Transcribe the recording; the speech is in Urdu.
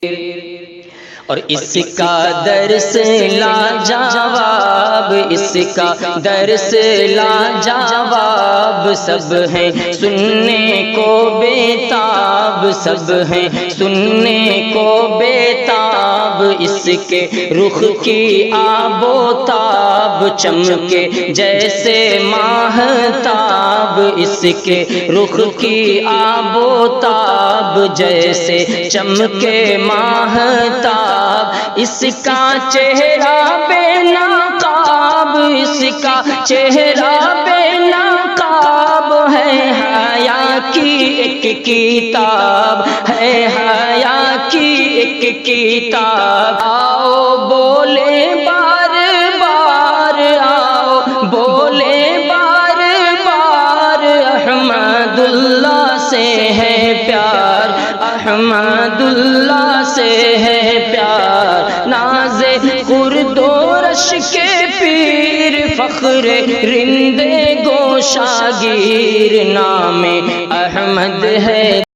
اور اس کا درس لاجواب، اس کا درس لاجواب، سب ہیں سننے کو بےتاب، سب ہیں سننے کو بےتاب، اس کے رخ کی آب و تاب چمکے جیسے ماہتاب، اس کے رخ کی آب و تاب جیسے چمکے ماہتاب، اس کا چہرہ بے نقاب، اس کا چہرہ بے نقاب ہے، حیا کی ایک کتاب ہے، حیا کی ایک کتاب، آؤ بولے بار بار، آؤ بولے بار بار، احمد اللہ سے ہے پیار، احمد اللہ سے ہے پیار، ناز خرد و رش کے پیر، فخر رند گوشہ گیر، نام احمد ہے